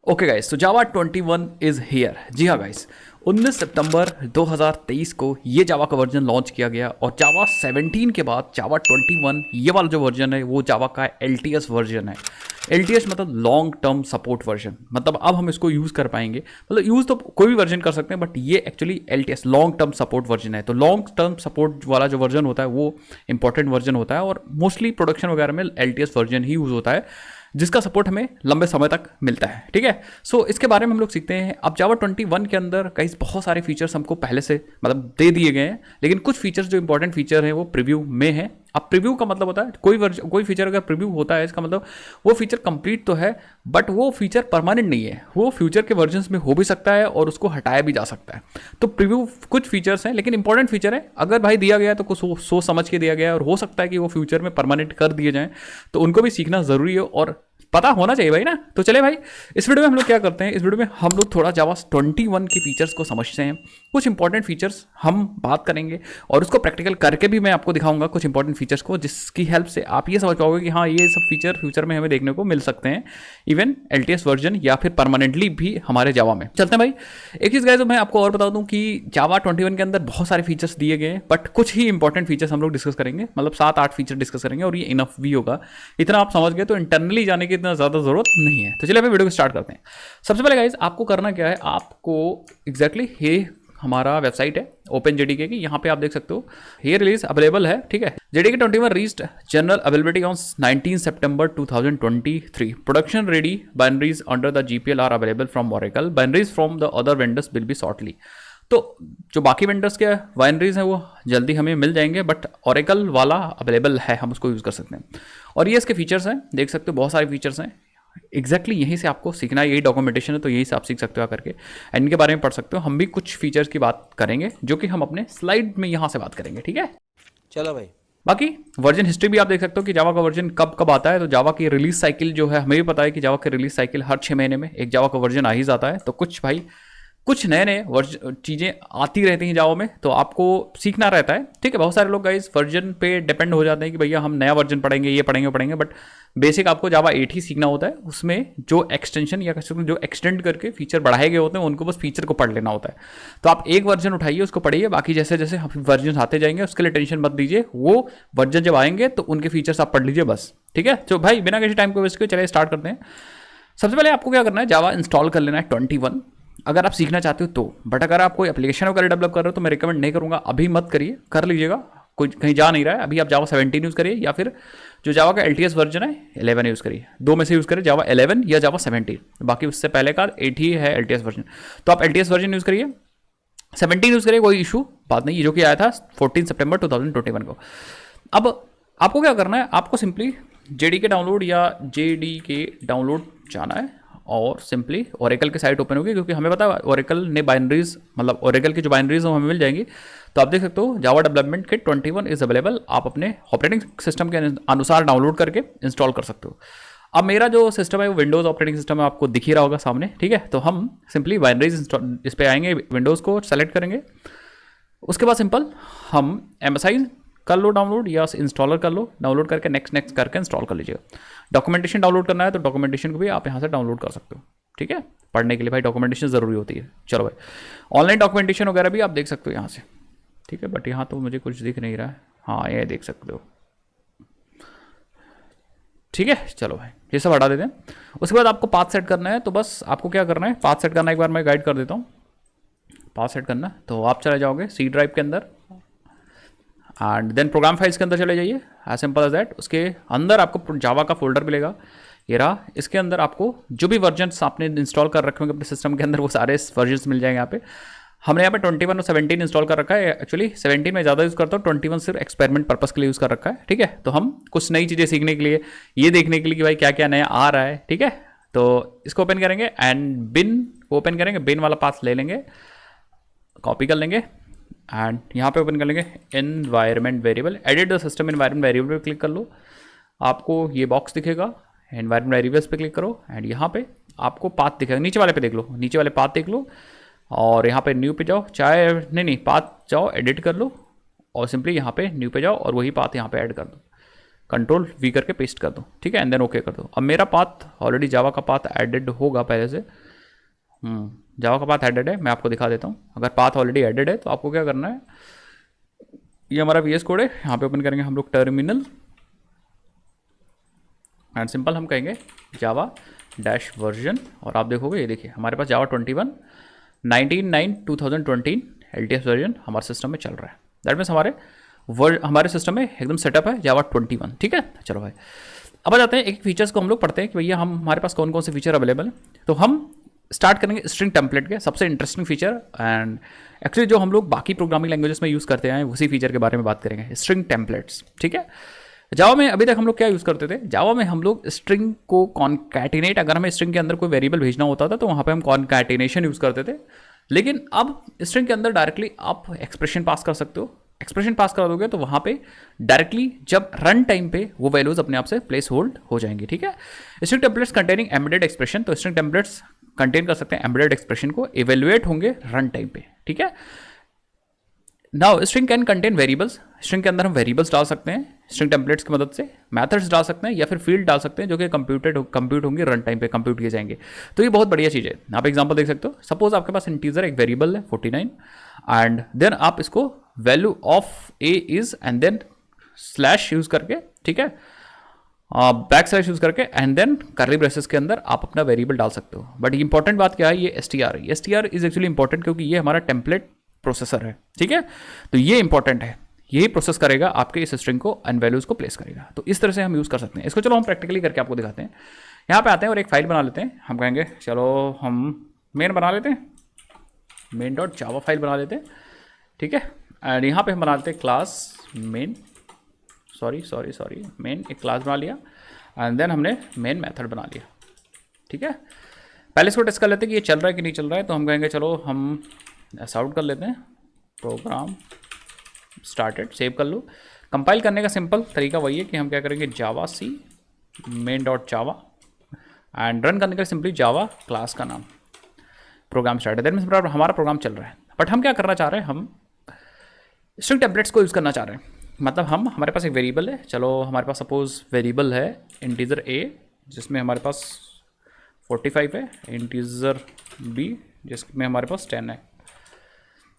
Okay guys, तो जावा 21 is here. जी हाँ guys, 19 सितंबर 2023 को ये जावा का वर्जन लॉन्च किया गया और जावा 17 के बाद जावा 21 ये वाला जो वर्जन है वो जावा का LTS वर्जन है। LTS मतलब लॉन्ग टर्म सपोर्ट वर्जन, मतलब अब हम इसको यूज़ कर पाएंगे। मतलब यूज़ तो कोई भी वर्जन कर सकते हैं, बट ये actually LTS long term support version है। तो लॉन्ग टर्म सपोर्ट वाला जो वर्जन होता है वो इंपॉर्टेंट वर्जन होता है और मोस्टली प्रोडक्शन वगैरह में LTS वर्जन ही यूज़ होता है, जिसका सपोर्ट हमें लंबे समय तक मिलता है। ठीक है, सो इसके बारे में हम लोग सीखते हैं। अब जावा 21 के अंदर कई बहुत सारे फीचर्स हमको पहले से मतलब दे दिए गए हैं, लेकिन कुछ फीचर्स जो इंपॉर्टेंट फीचर हैं वो प्रीव्यू में है। अब प्रीव्यू का मतलब होता है कोई फीचर अगर प्रीव्यू होता है इसका मतलब वो फीचर कंप्लीट तो है, बट वो फीचर परमानेंट नहीं है। वो फ्यूचर के वर्जन्स में हो भी सकता है और उसको हटाया भी जा सकता है। तो प्रीव्यू कुछ फीचर्स हैं, लेकिन इंपॉर्टेंट फीचर है। अगर भाई दिया गया है तो कुछ सोच समझ के दिया गया है और हो सकता है कि वो फ्यूचर में परमानेंट कर दिए जाएं, तो उनको भी सीखना ज़रूरी है और पता होना चाहिए भाई ना। तो चले भाई, इस वीडियो में हम लोग क्या करते हैं, इस वीडियो में हम लोग थोड़ा जावा 21 के फीचर्स को समझते हैं। कुछ इंपॉर्टेंट फीचर्स हम बात करेंगे और उसको प्रैक्टिकल करके भी मैं आपको दिखाऊंगा कुछ इंपॉर्टेंट फीचर्स को, जिसकी हेल्प से आप ये समझ पाओगे कि हाँ ये सब फीचर फ्यूचर में हमें देखने को मिल सकते हैं, इवन LTS वर्जन या फिर परमानेंटली भी हमारे जावा में। चलते हैं भाई। एक चीज़ गाइस मैं आपको और बता दूं कि जावा 21 के अंदर बहुत सारे फीचर्स दिए गए हैं, बट कुछ ही इंपॉर्टेंट फीचर्स हम लोग डिस्कस करेंगे, मतलब 7-8 फीचर डिस्कस करेंगे और ये इनफ भी होगा। इतना आप समझ गए तो इंटरनली जाने की इतना ज़्यादा जरूरत नहीं है। तो चलिए अभी वीडियो को स्टार्ट करते हैं। सबसे पहले गाइस आपको करना क्या है, आपको एग्जैक्टली ये हमारा वेबसाइट है OpenJDK की, यहाँ पे आप देख सकते हो ये रिलीज अवेलेबल है। ठीक है, JDK 21 reached general availability on 19 सितंबर 2023। Production ready binaries under the GPL are available from Oracle। Binaries from the other vendors will be shortly. तो जो बाकी वेंडर्स के बाइनरीज हैं वो जल्दी हमें मिल जाएंगे, बट Oracle वाला अवेलेबल है, हम उसको यूज़ कर सकते हैं। और ये इसके फीचर्स हैं, देख सकते हो बहुत सारे फीचर्स हैं। एग्जैक्टली यहीं से आपको सीखना है, यही डॉक्यूमेंटेशन है, तो यहीं से आप सीख सकते हो आकर के एंड इनके बारे में पढ़ सकते हो। हम भी कुछ फीचर्स की बात करेंगे जो कि हम अपने स्लाइड में यहाँ से बात करेंगे। ठीक है, चलो भाई। बाकी वर्जन हिस्ट्री भी आप देख सकते हो कि जावा का वर्जन कब कब आता है। तो जावा की रिलीज साइकिल जो है, हमें भी पता है कि जावा की रिलीज साइकिल हर 6 महीने में एक जावा का वर्जन आ ही जाता है। तो कुछ भाई कुछ नए नए चीज़ें आती रहती हैं जावा में, तो आपको सीखना रहता है। ठीक है, बहुत सारे लोग गाइस वर्जन पे डिपेंड हो जाते हैं कि भैया हम नया वर्जन पढ़ेंगे, ये पढ़ेंगे, बट बेसिक आपको जावा 8 ही सीखना होता है। उसमें जो एक्सटेंशन या जो एक्सटेंड करके फीचर बढ़ाए गए होते हैं उनको बस फीचर को पढ़ लेना होता है। तो आप एक वर्जन उठाइए, उसको पढ़िए, बाकी जैसे जैसे वर्जन आते जाएंगे उसके लिए टेंशन मत दीजिए। वो वर्जन जब आएंगे तो उनके फीचर्स आप पढ़ लीजिए बस। ठीक है, तो भाई बिना किसी टाइम को वेस्ट किए चलिए स्टार्ट करते हैं। सबसे पहले आपको क्या करना है, जावा इंस्टॉल कर लेना है 21, अगर आप सीखना चाहते हो तो। बट अगर आप कोई एप्लीकेशन वगैरह डेवलप कर रहे हो तो मैं रिकमेंड नहीं करूँगा, अभी मत करिए, कर लीजिएगा, कोई कहीं जा नहीं रहा है। अभी आप जावा 17 यूज़ करिए या फिर जो जावा का LTS वर्जन है 11 यूज़ करिए, दो में से यूज़ करिए, जावा 11 या जावा 17। बाकी उससे पहले का 8 ही है LTS वर्जन, तो आप LTS वर्जन यूज़ करिए, 17 यूज़ करिए, कोई इशू बात नहीं। ये जो कि आया था 14 सितंबर 2021 को। अब आपको क्या करना है, आपको सिंपली JDK डाउनलोड या JDK डाउनलोड जाना है और सिंपली Oracle की साइट ओपन होगी, क्योंकि हमें पता है Oracle ने बाइनरीज, मतलब Oracle की जो बाइनरीज हैं हमें मिल जाएंगी। तो आप देख सकते हो Java development kit 21 is available, आप अपने ऑपरेटिंग सिस्टम के अनुसार डाउनलोड करके इंस्टॉल कर सकते हो। अब मेरा जो सिस्टम है वो विंडोज़ ऑपरेटिंग सिस्टम है, आपको दिख ही रहा होगा सामने। ठीक है, तो हम सिंपली बाइनरीज इंस्टॉल इस पर आएंगे, विंडोज़ को सेलेक्ट करेंगे, उसके बाद सिंपल हम MSI कर लो डाउनलोड या इंस्टॉलर कर लो, डाउनलोड करके नेक्स्ट करके इंस्टॉल कर लीजिएगा। डॉक्यूमेंटेशन डाउनलोड करना है तो डॉक्यूमेंटेशन को भी आप यहाँ से डाउनलोड कर सकते हो। ठीक है, पढ़ने के लिए भाई डॉक्यूमेंटेशन ज़रूरी होती है। चलो भाई, ऑनलाइन डॉक्यूमेंटेशन वगैरह भी आप देख सकते हो यहाँ से। ठीक है, बट यहाँ तो मुझे कुछ दिख नहीं रहा है, हाँ ये देख सकते हो। ठीक है, चलो भाई ये सब हटा देते हैं। उसके बाद आपको पाथ सेट करना है, तो बस आपको क्या करना है, पाथ सेट करना एक बार मैं गाइड कर देता हूँ। पाथ सेट करना तो आप चले जाओगे C ड्राइव के अंदर एंड देन प्रोग्राम फाइल्स के अंदर चले जाइए, एज सिंपल एज दैट। उसके अंदर आपको जावा का फोल्डर मिलेगा, ये रहा। इसके अंदर आपको जो भी वर्जन्स आपने इंस्टॉल कर रखे होंगे अपने सिस्टम के अंदर वो सारे वर्जन्स मिल जाएंगे यहाँ पे। हमने यहाँ पे 21 और 17 इंस्टॉल कर रखा है। एक्चुअली 17 में ज़्यादा यूज़ करता हूँ, 21 सिर्फ एक्सपेरिमेंट पर्पस के लिए यूज़ कर रखा है। ठीक है, तो हम कुछ नई चीज़ें सीखने के लिए, ये देखने के लिए कि भाई क्या क्या नया आ रहा है। ठीक है, तो इसको ओपन करेंगे एंड बिन को ओपन करेंगे, बिन वाला पाथ ले लेंगे, कॉपी कर लेंगे एंड यहाँ पे ओपन कर लेंगे environment variable, edit the system environment variable पे क्लिक कर लो। आपको ये बॉक्स दिखेगा, एनवायरनमेंट वेरिएबल्स पे क्लिक करो एंड यहाँ पे आपको पाथ दिखेगा, नीचे वाले पे देख लो, नीचे वाले पाथ देख लो और यहाँ पे न्यू पे जाओ, चाहे नहीं पाथ जाओ एडिट कर लो और सिंपली यहाँ पे न्यू पे जाओ और वही पाथ यहाँ पे ऐड कर दो। कंट्रोल वी करके पेस्ट कर दो, ठीक है, एंड देन ओके कर दो। अब मेरा पाथ ऑलरेडी जावा का पाथ एडेड होगा पहले से, जावा का पाथ एडेड है, मैं आपको दिखा देता हूँ। अगर पाथ ऑलरेडी एडेड है तो आपको क्या करना है, ये हमारा वीएस कोड है, यहाँ पे ओपन करेंगे हम लोग टर्मिनल एंड सिंपल हम कहेंगे जावा डैश वर्जन, और आप देखोगे ये देखिए हमारे पास जावा 21 19/9/2020 LTS वर्जन हमारे सिस्टम में चल रहा है। दैट मीन्स हमारे सिस्टम में एकदम सेटअप है जावा 21, ठीक है। चलो भाई अब आ जाते हैं एक फीचर्स को हम लोग पढ़ते हैं कि भैया हमारे पास कौन कौन से फीचर अवेलेबल है। तो हम स्टार्ट करेंगे स्ट्रिंग टेम्पलेट के, सबसे इंटरेस्टिंग फीचर, एंड एक्चुअली जो हम लोग बाकी प्रोग्रामिंग लैंग्वेजेस में यूज़ करते हैं उसी फीचर के बारे में बात करेंगे, स्ट्रिंग टेम्पलेट्स, ठीक है। जावा में अभी तक हम लोग क्या यूज़ करते थे, जावा में हम लोग स्ट्रिंग को कॉन्कैटिनेट, अगर हमें स्ट्रिंग के अंदर कोई वेरिएबल भेजना होता था तो वहाँ पे हम कॉन्कैटिनेशन यूज़ करते थे। लेकिन अब स्ट्रिंग के अंदर डायरेक्टली आप एक्सप्रेशन पास कर सकते हो। एक्सप्रेशन पास करा दोगे तो वहाँ पे डायरेक्टली जब रन टाइम पे वो वैल्यूज अपने आप से प्लेस होल्ड हो जाएंगी, ठीक है। String templates containing embedded expression, तो स्ट्रिंग टेम्पलेट्स कंटेन कर सकते हैं एम्बेडेड एक्सप्रेशन को, इवेल्युएट होंगे रन टाइम पे, ठीक है। Now string can contain variables, string के अंदर हम वेरिएबल्स डाल सकते हैं स्ट्रिंग टेम्पलेट्स की मदद से, मेथड्स डाल सकते हैं या फिर फील्ड डाल सकते हैं जो कि कंप्यूट होंगे रन टाइम पे कंप्यूट किए जाएंगे। तो ये बहुत बढ़िया चीज़ है। आप एग्जांपल देख सकते हो, सपोज आपके पास इंटीजर एक वेरिएबल है 49 एंड देन आप इसको value of A is and then slash use करके, ठीक है, बैक स्लैश यूज करके एंड देन कर्ली ब्रेसेस के अंदर आप अपना वेरिएबल डाल सकते हो। बट इंपॉर्टेंट बात क्या है, ये str इज एक्चुअली इंपॉर्टेंट क्योंकि ये हमारा टेम्पलेट प्रोसेसर है, ठीक है। तो ये इंपॉर्टेंट है, यही प्रोसेस करेगा आपके इस स्ट्रिंग को एंड वैल्यूज को प्लेस करेगा। तो इस तरह से हम यूज कर सकते हैं इसको। चलो हम प्रैक्टिकली करके आपको दिखाते हैं। यहाँ पे आते हैं और एक फाइल बना लेते हैं। हम कहेंगे चलो हम मेन बना लेते हैं, main.java फाइल बना लेते हैं, ठीक है। एंड यहाँ पे हम बना लेते हैं क्लास मेन, सॉरी मेन, एक क्लास बना लिया एंड देन हमने मेन मेथड बना लिया, ठीक है। पहले इसको टेस्ट कर लेते हैं कि ये चल रहा है कि नहीं चल रहा है। तो हम कहेंगे चलो हम ऐसा आउट कर लेते हैं, प्रोग्राम स्टार्टेड, सेव कर लो। कंपाइल करने का सिंपल तरीका वही है कि हम क्या करेंगे, जावा सी main.java एंड रन करने का सिंपली जावा क्लास का नाम, प्रोग्राम स्टार्टेड। दैट मीन्स हमारा प्रोग्राम चल रहा है। बट हम क्या करना चाह रहे हैं, हम स्ट्रिंग टेम्पलेट्स को यूज़ करना चाह रहे हैं। मतलब हमारे पास एक वेरिएबल है, चलो हमारे पास सपोज वेरिएबल है इंटीजर a जिसमें हमारे पास 45 है, इंटीजर b जिसमें हमारे पास 10 है,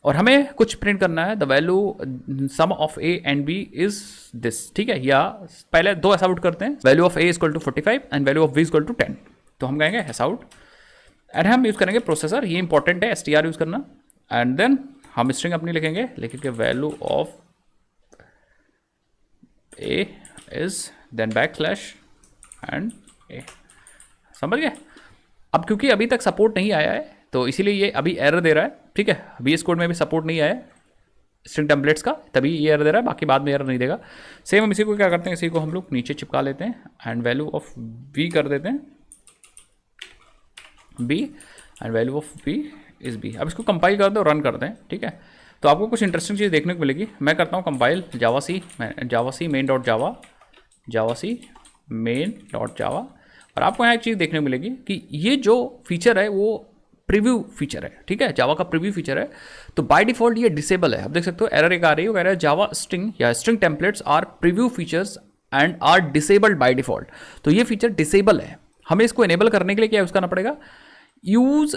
और हमें कुछ प्रिंट करना है, the value sum of a and b is this, ठीक है। या पहले दो ऐसा आउट करते हैं, value of a equal to 45 and value of b equal to 10। तो हम कहेंगे ऐसा आउट एंड हम यूज़ करेंगे प्रोसेसर, ये इंपॉर्टेंट है str यूज़ करना। एंड देन हम स्ट्रिंग अपनी लिखेंगे value of a is then back slash and a, समझ गए। अब क्योंकि अभी तक सपोर्ट नहीं आया है तो इसीलिए ये अभी एरर दे रहा है, ठीक है। VS कोड में भी सपोर्ट नहीं आया है स्ट्रिंग टेम्पलेट्स का, तभी ये एरर दे रहा है, बाकी बाद में एरर नहीं देगा। सेम हम इसी को क्या करते हैं, इसी को हम लोग नीचे चिपका लेते हैं एंड वैल्यू ऑफ b कर देते हैं b and value of b is b। अब इसको कंपाइल कर दो, रन करते हैं, ठीक है। तो आपको कुछ इंटरेस्टिंग चीज़ देखने को मिलेगी। मैं करता हूँ कंपाइल जावा सी main.java, जावा सी main.java, और आपको यहाँ एक चीज़ देखने को मिलेगी कि ये जो फीचर है वो प्रीव्यू फीचर है, ठीक है, जावा का प्रीव्यू फीचर है। तो बाय डिफॉल्ट ये डिसेबल है। आप देख सकते हो एरर एक आ रही है, वो कह रहा है जावा स्ट्रिंग या string templates are preview features and are disabled by default. तो ये फीचर डिसेबल है। हमें इसको इनेबल करने के लिए क्या यूज़ करना पड़ेगा, use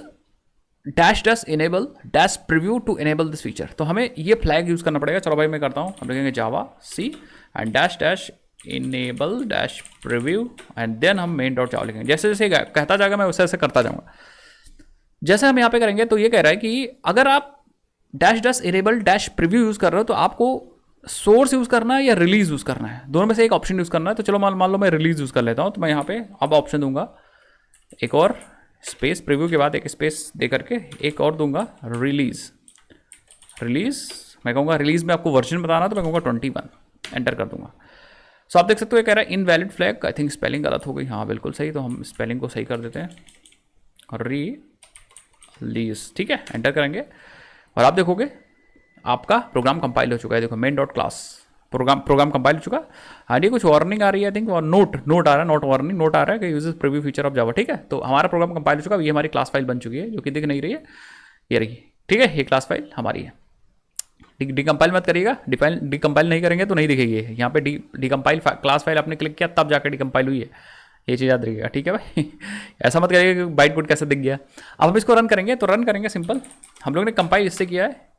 dash enable dash preview to enable this feature. तो हमें ये फ्लैग यूज़ करना पड़ेगा। चलो भाई मैं करता हूँ, हम लिखेंगे Java C and dash enable dash preview and then हम main.java लिखेंगे। जैसे जैसे कहता जाएगा मैं वैसे वैसे करता जाऊँगा। जैसे हम यहाँ पे करेंगे तो ये कह रहा है कि अगर आप dash enable dash preview use कर रहे हो तो आपको सोर्स यूज़ करना है या रिलीज यूज़ करना है, दोनों में से एक ऑप्शन यूज़ करना है। तो चलो मान लो मैं रिलीज यूज़ कर लेता हूँ। तो मैं यहाँ पे अब ऑप्शन दूंगा, एक और स्पेस, प्रीव्यू के बाद एक स्पेस दे करके एक और दूंगा रिलीज। मैं कहूँगा रिलीज में आपको वर्जन बताना, तो मैं कहूँगा 21, एंटर कर दूंगा। सो आप देख सकते हो ये कह रहा है invalid flag, I think spelling गलत हो गई, हाँ बिल्कुल सही। तो हम स्पेलिंग को सही कर देते हैं, रिलीज, ठीक है, एंटर करेंगे और आप देखोगे आपका प्रोग्राम कंपाइल हो चुका है। देखो main.class प्रोग्राम कंपाइल हो चुका। हाँ ये कुछ वार्निंग आ रही है आई थिंक, और नोट आ रहा है, नोट वार्निंग, नोट आ रहा है कि uses preview feature of Java, ठीक है। तो हमारा प्रोग्राम कंपाइल हो चुका। ये हमारी क्लास फाइल बन चुकी है जो कि दिख नहीं रही है, ये रही, ठीक है, ये क्लास फाइल हमारी है। डिकम्पाइल मत करिएगा, डिकम्पाइल नहीं करेंगे तो नहीं दिखेगी यहाँ पे। डिकम्पाइल क्लास फाइल आपने क्लिक किया तब जाकर डिकम्पाइल हुई है, ये चीज़ याद रखिएगा, ठीक है भाई। ऐसा मत करिएगा कि बाइट कोड कैसे दिख गया। अब हम इसको रन करेंगे, तो रन करेंगे सिंपल। हम लोग ने कंपाइल इससे किया है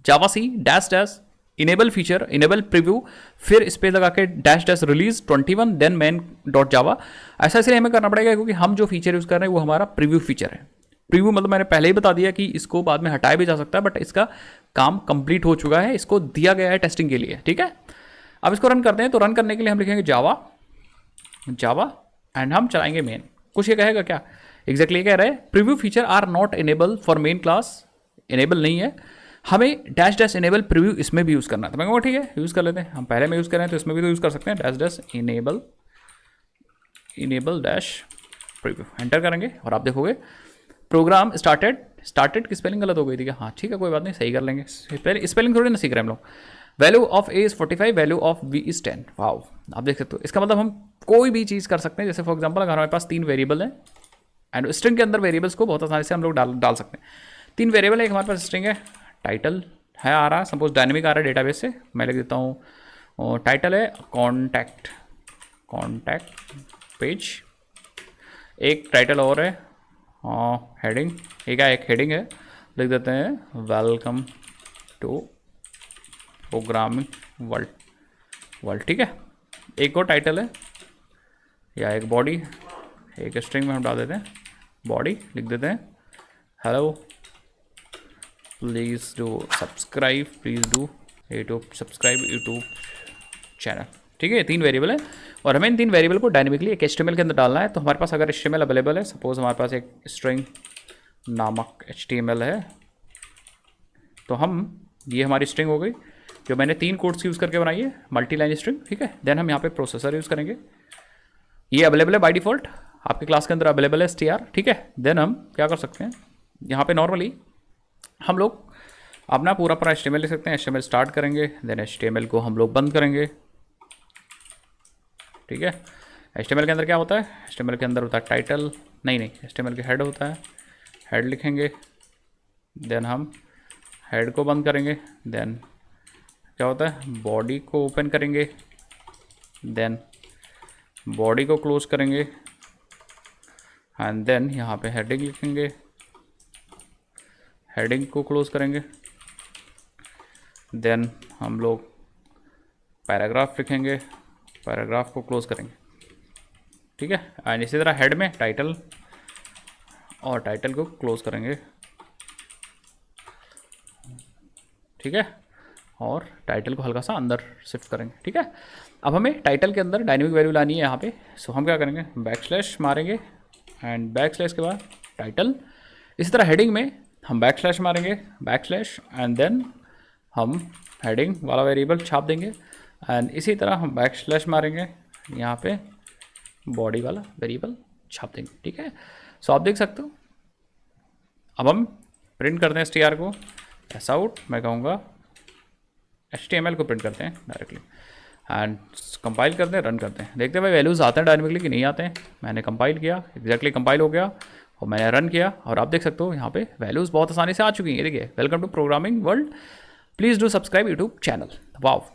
Java C dash dash enable feature, enable preview, फिर स्पेस लगा के dash dash release 21 then main dot Java. ऐसा इसलिए हमें करना पड़ेगा क्योंकि हम जो फीचर यूज़ कर रहे हैं वो हमारा प्रीव्यू फीचर है। प्रीव्यू मतलब मैंने पहले ही बता दिया कि इसको बाद में हटाया भी जा सकता है, बट इसका काम कंप्लीट हो चुका है, इसको दिया गया है टेस्टिंग के लिए, ठीक है। अब इसको रन करते हैं, तो रन करने के लिए हम लिखेंगे जावा जावा एंड हम चलाएंगे मेन। कुछ ये कहेगा क्या? एग्जैक्टली ये कह रहे हैं preview feature are not enable for main class, enable नहीं है, हमें डैश डैश इनेबल प्रीव्यू इसमें भी यूज़ करना है। तो मैं कहूँगा ठीक है यूज़ कर लेते हैं, हम पहले में यूज़ करें तो इसमें भी तो यूज़ कर सकते हैं, dash dash enable dash preview, enter करेंगे और आप देखोगे प्रोग्राम स्टार्टेड की स्पेलिंग गलत हो गई थी क्या? हाँ ठीक है कोई बात नहीं, सही कर लेंगे, स्पेलिंग थोड़ी ना सीख रहे हम लोग। Value of A is 45, value of B is 10। Wow, आप देख सकते हो, इसका मतलब हम कोई भी चीज़ कर सकते हैं। जैसे फॉर एग्जाम्पल अगर हमारे पास 3 वेरिएबल है एंड स्ट्रिंग के अंदर वेरिएबल्स को बहुत आसानी से हम लोग डाल सकते हैं। 3 वेरिएबल है, एक हमारे पास स्ट्रिंग है, टाइटल है आ रहा है, सपोज डायनेमिक आ रहा है डेटाबेस से, मैं लिख देता हूँ टाइटल है कॉन्टैक्ट पेज, एक टाइटल और है हेडिंग, एक हेडिंग है, लिख देते हैं वेलकम टू प्रोग्रामिंग वर्ल्ड, ठीक है। एक और टाइटल है या एक बॉडी, एक स्ट्रिंग में हम डाल देते हैं बॉडी, लिख देते हैं hello please do subscribe YouTube channel, ठीक है। 3 वेरिएबल है और हमें इन 3 वेरिएबल को डायनेमिकली एक HTML के अंदर डालना है। तो हमारे पास अगर HTML अवेलेबल है, सपोज हमारे पास एक स्ट्रिंग नामक HTML है, तो हम ये हमारी स्ट्रिंग हो गई जो मैंने 3 कोड्स यूज़ करके बनाई है, मल्टी लाइन स्ट्रिंग, ठीक है। देन हम यहाँ पे प्रोसेसर यूज़ करेंगे, ये अवेलेबल है बाय डिफ़ॉल्ट, आपके क्लास के अंदर अवेलेबल है str, ठीक है। देन हम क्या कर सकते हैं, यहाँ पे नॉर्मली हम लोग अपना पूरा HTML लिख सकते हैं, HTML स्टार्ट करेंगे, देन HTML को हम लोग बंद करेंगे, ठीक है। HTML के अंदर क्या होता है, HTML के अंदर होता है टाइटल, नहीं HTML के हेड होता है, हेड लिखेंगे, देन हम हेड को बंद करेंगे, देन क्या होता है बॉडी को ओपन करेंगे, देन बॉडी को क्लोज करेंगे एंड देन यहाँ पे हेडिंग लिखेंगे, हेडिंग को क्लोज करेंगे, देन हम लोग पैराग्राफ लिखेंगे, पैराग्राफ को क्लोज करेंगे, ठीक है। एंड इसी तरह हेड में टाइटल और टाइटल को क्लोज करेंगे, ठीक है, और टाइटल को हल्का सा अंदर शिफ्ट करेंगे, ठीक है। अब हमें टाइटल के अंदर डायनेमिक वैल्यू लानी है यहाँ पे, सो हम क्या करेंगे बैकस्लैश मारेंगे एंड बैकस्लैश के बाद टाइटल, इसी तरह हेडिंग में हम बैकस्लैश मारेंगे, बैकस्लैश एंड देन हम हेडिंग वाला वेरिएबल छाप देंगे एंड इसी तरह हम बैकस्लैश मारेंगे यहाँ पे बॉडी वाला वेरिएबल छाप देंगे, ठीक है। सो आप देख सकते हो, अब हम प्रिंट करते हैं str को, एस आउट मैं कहूँगा HTML को प्रिंट करते हैं डायरेक्टली एंड कंपाइल करते हैं, रन करते हैं, देखते हैं भाई वैल्यूज़ आते हैं डायनेमिकली कि नहीं आते हैं। मैंने कंपाइल किया, एग्जैक्टली कंपाइल हो गया और मैंने रन किया और आप देख सकते हो यहाँ पे वैल्यूज़ बहुत आसानी से आ चुकी हैं। देखिए welcome to programming world, please do subscribe YouTube channel, wow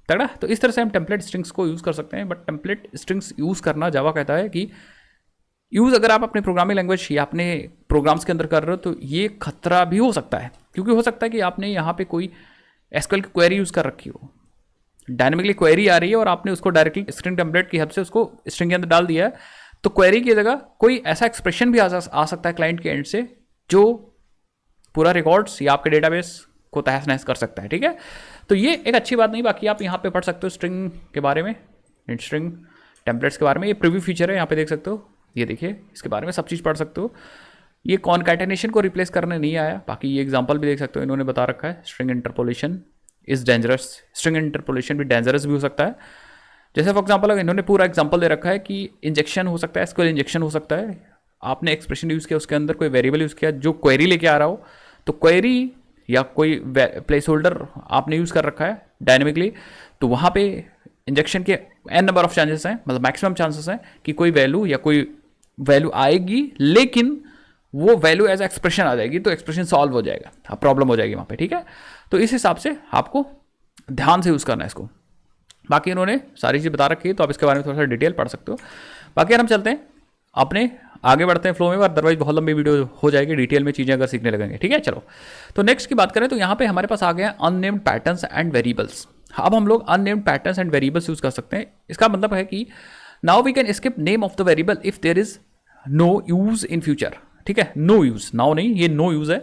तगड़ा। तो इस तरह से हम टेम्पलेट स्ट्रिंग्स को यूज़ कर सकते हैं, बट टेम्पलेट स्ट्रिंग्स यूज़ करना जावा कहता है कि यूज़ अगर आप अपने प्रोग्रामिंग लैंग्वेज या अपने प्रोग्राम्स के अंदर कर रहे हो तो ये खतरा भी हो सकता है, क्योंकि हो सकता है कि आपने यहाँ पे कोई SQL की क्वेरी यूज़ कर रखी हो, डायनेमिकली क्वेरी आ रही है और आपने उसको डायरेक्टली स्ट्रिंग टेम्पलेट की हेल्प से उसको स्ट्रिंग के अंदर डाल दिया है, तो क्वेरी की जगह कोई ऐसा एक्सप्रेशन भी आ सकता है क्लाइंट के एंड से जो पूरा रिकॉर्ड्स या आपके डेटाबेस को तहस नहस कर सकता है, ठीक है। तो ये एक अच्छी बात नहीं, बाकी आप यहाँ पे पढ़ सकते हो स्ट्रिंग के बारे में, स्ट्रिंग टेम्पलेट्स के बारे में, ये प्रीव्यू फीचर है, यहाँ पे देख सकते हो, ये देखिए इसके बारे में सब चीज़ पढ़ सकते हो। ये कॉनकैटेनेशन को रिप्लेस करने नहीं आया, बाकी ये एग्जांपल भी देख सकते हो, इन्होंने बता रखा है string interpolation is dangerous, string interpolation भी डेंजरस भी हो सकता है। जैसे फॉर एग्जांपल अगर इन्होंने पूरा एग्जांपल दे रखा है कि इंजेक्शन हो सकता है, SQL इंजेक्शन हो सकता है, आपने एक्सप्रेशन यूज़ किया, उसके अंदर कोई वेरिएबल यूज़ किया जो क्वेरी लेके आ रहा हो, तो क्वेरी या कोई प्लेस होल्डर आपने यूज़ कर रखा है डायनेमिकली, तो वहाँ पे इंजेक्शन के n नंबर ऑफ चांसेस हैं, मतलब मैक्सिमम चांसेस हैं कि कोई वैल्यू या कोई वैल्यू आएगी, लेकिन वो वैल्यू एज एक्सप्रेशन आ जाएगी, तो एक्सप्रेशन सॉल्व हो जाएगा, प्रॉब्लम हो जाएगी वहाँ पे, ठीक है। तो इस हिसाब से आपको ध्यान से यूज़ करना है इसको। बाकी इन्होंने सारी चीज़ बता रखी है, तो आप इसके बारे में थोड़ा सा डिटेल पढ़ सकते हो। बाकी यार हम चलते हैं अपने आगे बढ़ते हैं फ्लो में, अदरवाइज बहुत लंबी वीडियो हो जाएगी डिटेल में चीज़ें अगर सीखने लगेंगे, ठीक है। चलो, तो नेक्स्ट की बात करें तो यहाँ पे हमारे पास आ गया अननेम्ड पैटर्न्स एंड वेरिएबल्स। अब हम लोग unnamed patterns and variables use कर सकते हैं। इसका मतलब है कि now we can skip name of the variable if there is no use in future, ठीक है। नो यूज, नाउ नहीं, ये नो यूज है।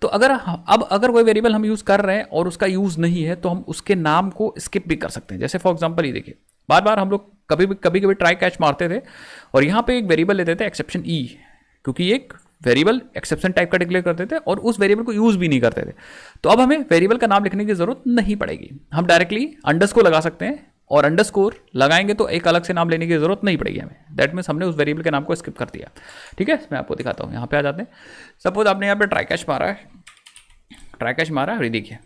तो अगर कोई वेरिएबल हम यूज़ कर रहे हैं और उसका यूज़ नहीं है, तो हम उसके नाम को स्किप भी कर सकते हैं। जैसे फॉर एग्जांपल ये देखिए, बार बार हम लोग कभी ट्राई कैच मारते थे और यहाँ पे एक वेरिएबल लेते थे एक्सेप्शन ई, क्योंकि एक वेरिएबल एक्सेप्शन टाइप का डिक्लेयर करते थे और उस वेरिएबल को यूज़ भी नहीं करते थे। तो अब हमें वेरिएबल का नाम लिखने की ज़रूरत नहीं पड़ेगी, हम डायरेक्टली अंडरस्कोर लगा सकते हैं, और अंडरस्कोर लगाएंगे तो एक अलग से नाम लेने की ज़रूरत नहीं पड़ेगी हमें। दैट मीन्स हमने उस वेरिएबल के नाम को स्किप कर दिया, ठीक है। मैं आपको दिखाता हूँ, यहाँ पे आ जाते हैं। सपोज आपने यहाँ पे ट्राई कैच मारा है, और ये देखिए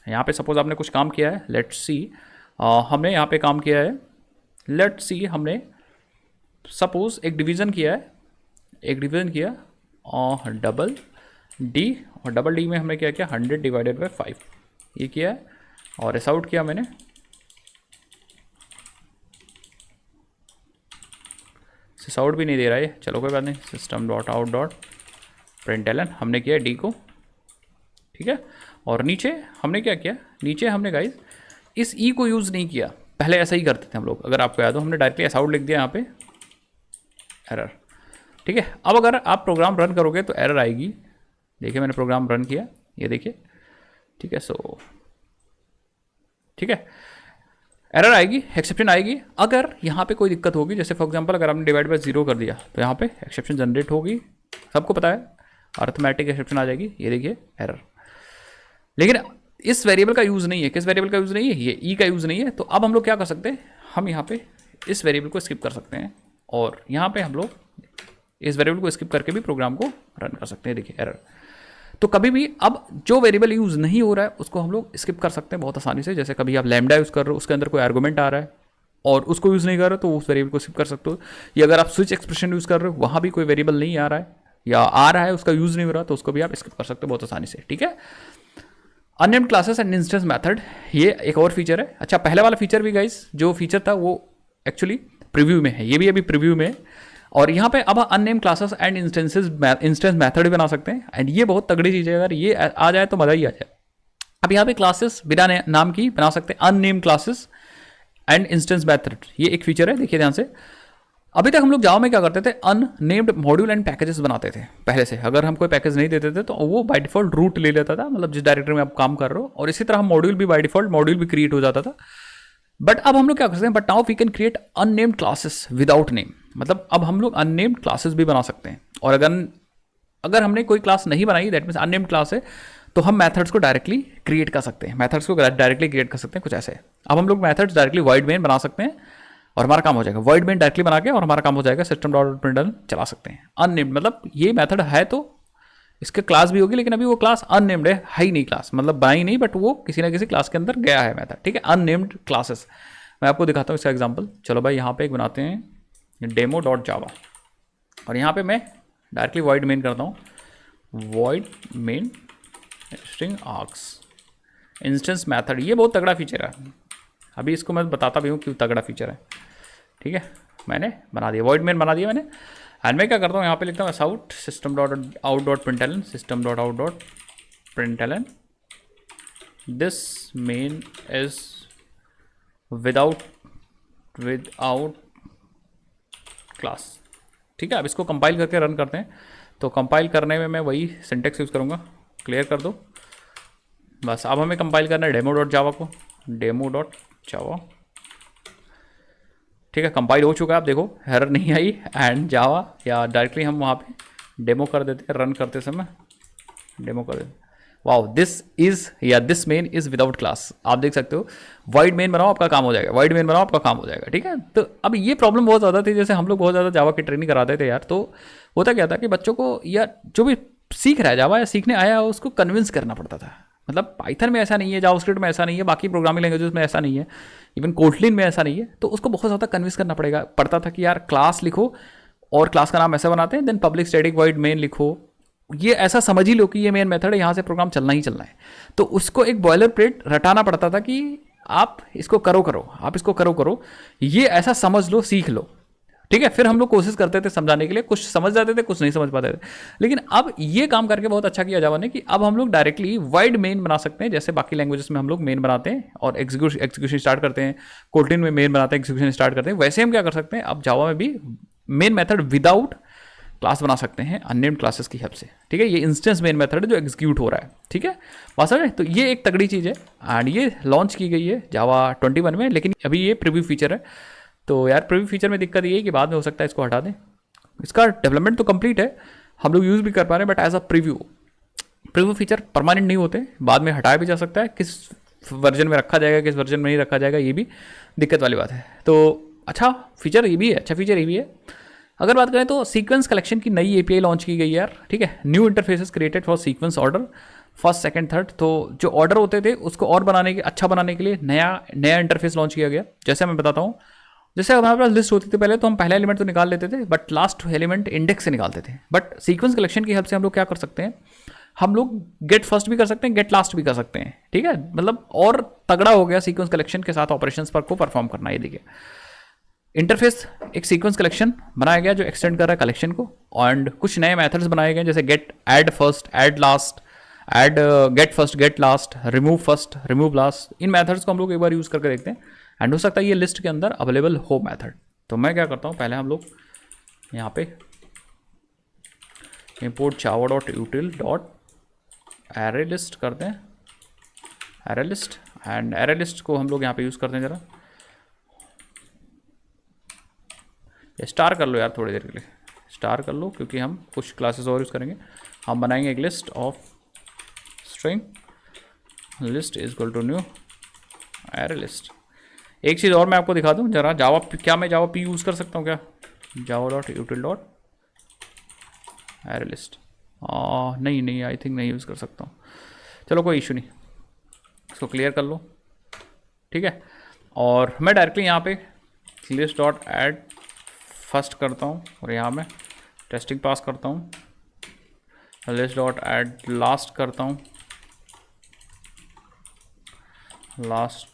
यहाँ पे सपोज आपने कुछ काम किया है, लेट्स सी, हमने यहाँ पे काम किया है, लेट्स सी, हमने सपोज एक डिवीज़न किया और डबल डी में हमने क्या किया 100 डिवाइडेड बाई 5 ये किया है, और एस आउट किया मैंने, सिस आउट भी नहीं दे रहा है, चलो कोई बात नहीं, system dot out dot println हमने किया डी को, ठीक है। और नीचे हमने क्या किया, नीचे हमने गाइस इस ई को यूज़ नहीं किया, पहले ऐसा ही करते थे हम लोग, अगर आपको याद हो, हमने डायरेक्टली एस आउट लिख दिया यहाँ पे, एरर, ठीक है। अब अगर आप प्रोग्राम रन करोगे तो एरर आएगी। देखिए मैंने प्रोग्राम रन किया, ये देखिए, ठीक है। सो ठीक है, एरर आएगी, एक्सेप्शन आएगी। अगर यहाँ पे कोई दिक्कत होगी, जैसे फॉर एग्जांपल अगर आपने डिवाइड बाय 0 कर दिया तो यहाँ पे एक्सेप्शन जनरेट होगी, सबको पता है, अर्थमेटिक एक्सेप्शन आ जाएगी, ये देखिए एरर। लेकिन इस वेरिएबल का यूज़ नहीं है, किस वेरिएबल का यूज़ नहीं है, ये ई का यूज़ नहीं है। तो अब हम लोग क्या कर सकते हैं, हम यहाँ पे इस वेरिएबल को स्किप कर सकते हैं, और यहाँ पे हम लोग इस वेरिएबल को स्किप करके भी प्रोग्राम को रन कर सकते हैं। देखिए एरर। तो कभी भी अब जो वेरिएबल यूज़ नहीं हो रहा है उसको हम लोग स्किप कर सकते हैं बहुत आसानी से। जैसे कभी आप लैम्डा यूज़ कर रहे हो, उसके अंदर कोई आर्गूमेंट आ रहा है और उसको यूज़ नहीं कर रहे हो, तो उस वेरिएबल को स्किप कर सकते हो। या अगर आप स्विच एक्सप्रेशन यूज़ कर रहे हो, वहाँ भी कोई वेरिएबल नहीं आ रहा है या आ रहा है उसका यूज़ नहीं हो रहा, तो उसको भी आप स्किप कर सकते हो बहुत आसानी से, ठीक है। Unnamed classes and instance method, ये एक और फीचर है। अच्छा, पहले वाला फीचर भी गाइस जो फीचर था वो एक्चुअली प्रीव्यू में है, ये भी अभी प्रीव्यू में है। और यहाँ पे अब unnamed classes and instance method भी बना सकते हैं, एंड ये बहुत तगड़ी चीज़ है, अगर ये आ जाए तो मज़ा ही आ जाए। अब यहाँ पे क्लासेस बिना नाम की बना सकते हैं, unnamed classes and instance method, ये एक फीचर है, देखिए ध्यान से। अभी तक हम लोग जावा में क्या करते थे, अननेम्ड मॉड्यूल एंड पैकेजेस बनाते थे पहले से। अगर हम कोई पैकेज नहीं देते थे तो वो बाय डिफॉल्ट रूट ले लेता था, मतलब जिस डायरेक्टरी में आप काम कर रहे हो, और इसी तरह हम मॉड्यूल भी बाय डिफॉल्ट मॉड्यूल भी क्रिएट हो जाता था। बट अब हम लोग क्या कर सकते हैं, but now we can create unnamed classes without name, मतलब अब हम लोग अननेम्ड क्लासेस भी बना सकते हैं। और अगर हमने कोई क्लास नहीं बनाई, दैट मीन्स अननेम्ड क्लास है, तो हम मेथड्स को डायरेक्टली क्रिएट कर सकते हैं, कुछ ऐसे। अब हम लोग मेथड्स डायरेक्टली वॉइड मेन बना सकते हैं और हमारा काम हो जाएगा, वॉइड मेन डायरेक्टली बना के, और हमारा काम हो जाएगा सिस्टम डॉट प्रिंटलन चला सकते हैं। अननेम्ड मतलब ये मेथड है तो इसके क्लास भी होगी, लेकिन अभी वो क्लास अननेम्ड है ही नहीं, क्लास मतलब बनाई नहीं, बट वो किसी ना किसी क्लास के अंदर गया है मेथड, ठीक है। अननेम्ड क्लासेस मैं आपको दिखाता हूँ इसका एग्जांपल। चलो भाई, यहाँ पे एक बनाते हैं डेमो डॉट जावा, और यहाँ पे मैं डायरेक्टली वॉइड मेन करता हूँ, void main string arcs instance method. ये बहुत तगड़ा फीचर है, अभी इसको मैं बताता भी हूँ क्यों तगड़ा फीचर है, ठीक है। मैंने बना दिया, वॉइड मेन बना दिया मैंने, एंड मैं क्या करता हूँ, यहाँ पे लिखता हूँ out system dot out dot println, system dot out dot println this main is without class, ठीक है। अब इसको कंपाइल करके रन करते हैं, तो कंपाइल करने में मैं वही सिंटेक्स यूज़ करूँगा, क्लियर कर दो बस। अब हमें कंपाइल करना है डेमो डॉट जावा को, डेमो डॉट जावा, ठीक है। कंपाइल हो चुका है, आप देखो एरर नहीं आई, एंड जावा, या डायरेक्टली हम वहाँ पे डेमो कर देते हैं, रन करते समय डेमो कर देते। Wow, this main is without class. आप देख सकते हो, वाइड मेन बनाओ आपका काम हो जाएगा, वाइड मेन बनाओ आपका काम हो जाएगा, ठीक है। तो अब ये प्रॉब्लम बहुत ज़्यादा थी, जैसे हम लोग बहुत ज़्यादा जावा की ट्रेनिंग कराते थे यार, तो होता क्या था कि बच्चों को या जो भी सीख रहा है जावा या सीखने आया है उसको कन्विंस करना पड़ता था। मतलब पाइथन में ऐसा नहीं है, जावास्क्रिप्ट में ऐसा नहीं है, बाकी प्रोग्रामिंग लैंग्वेजेस में ऐसा नहीं है, इवन कोटलिन में ऐसा नहीं है, तो उसको बहुत ज़्यादा कन्विंस करना पड़ता था कि यार क्लास लिखो और क्लास का नाम ऐसा बनाते हैं, then public static void main लिखो। ये ऐसा समझ ही लो कि ये मेन मेथड है, यहाँ से प्रोग्राम चलना ही चलना है। तो उसको एक बॉयलर प्लेट रटाना पड़ता था कि आप इसको करो, आप इसको करो, ये ऐसा समझ लो, सीख लो, ठीक है। फिर हम लोग कोशिश करते थे समझाने के लिए, कुछ समझ जाते थे, कुछ नहीं समझ पाते थे। लेकिन अब ये काम करके बहुत अच्छा किया जावा ने कि अब हम लोग डायरेक्टली वाइड मेन बना सकते हैं, जैसे बाकी लैंग्वेजेस में हम लोग मेन बनाते हैं और एग्जीक्यूशन स्टार्ट करते हैं, कोटलिन में मेन बनाते हैं, एग्जीक्यूशन स्टार्ट करते हैं, वैसे हम क्या कर सकते हैं अब जावा में भी मेन मेथड विदाउट क्लास बना सकते हैं अननेम्ड क्लासेस की हेल्प से, ठीक है। ये इंस्टेंस मेन मेथड है जो एग्जीक्यूट हो रहा है, ठीक है, बात समझ। तो ये एक तगड़ी चीज़ है एंड ये लॉन्च की गई है जावा 21 में, लेकिन अभी ये प्रीव्यू फीचर है। तो यार प्रीव्यू फीचर में दिक्कत ये है कि बाद में हो सकता है इसको हटा दें। इसका डेवलपमेंट तो कंप्लीट है, हम लोग यूज़ भी कर पा रहे हैं, but as a preview feature permanent नहीं होते, बाद में हटाया भी जा सकता है। किस वर्जन में रखा जाएगा, किस वर्जन में नहीं रखा जाएगा, ये भी दिक्कत वाली बात है। तो अच्छा फीचर ये भी है, अच्छा फीचर ये भी है। अगर बात करें तो सीक्वेंस कलेक्शन की नई एपीआई लॉन्च की गई है यार, ठीक है। New interfaces created for sequence order first second third. तो जो ऑर्डर होते थे उसको और बनाने के अच्छा बनाने के लिए नया इंटरफेस लॉन्च किया गया। जैसे मैं बताता हूँ, जैसे हमारे पास लिस्ट होती थी पहले, तो हम पहला एलिमेंट तो निकाल लेते थे, बट लास्ट एलिमेंट इंडेक्स से निकालते थे। बट सीक्वेंस कलेक्शन की हेल्प से हम लोग क्या कर सकते हैं, हम लोग गेट फर्स्ट भी कर सकते हैं, गेट लास्ट भी कर सकते हैं, ठीक है। मतलब और तगड़ा हो गया सीक्वेंस कलेक्शन के साथ ऑपरेशंस पर को परफॉर्म करना। ये देखिए इंटरफेस एक सीक्वेंस कलेक्शन बनाया गया जो एक्सटेंड कर रहा है कलेक्शन को, एंड कुछ नए मेथड्स बनाए गए जैसे get, add first, add last, add get first, get last, remove first, remove last. इन मेथड्स को हम लोग एक बार यूज़ करके देखते हैं एंड हो सकता है ये लिस्ट के अंदर अवेलेबल हो मेथड। तो मैं क्या करता हूँ, पहले हम लोग यहाँ पे import java.util.arraylist करते हैं, arraylist, एंड arraylist को हम लोग यहाँ पे यूज़ करते हैं। जरा स्टार कर लो यार, थोड़ी देर के लिए स्टार कर लो, क्योंकि हम कुछ क्लासेस और यूज़ करेंगे। हम बनाएंगे एक list of string, list is equal to new array list. एक चीज़ और मैं आपको दिखा दूं जरा, जावा क्या मैं जावा पी यूज़ कर सकता हूँ क्या, java.util.array लिस्ट, नहीं आई थिंक नहीं यूज़ कर सकता हूँ। चलो कोई इशू नहीं, इसको क्लियर कर लो, ठीक है। और मैं डायरेक्टली यहाँ पे लिस्ट डॉट एड फर्स्ट करता हूँ और यहाँ में टेस्टिंग पास करता हूँ, लिस्ट डॉट एड लास्ट करता हूँ, लास्ट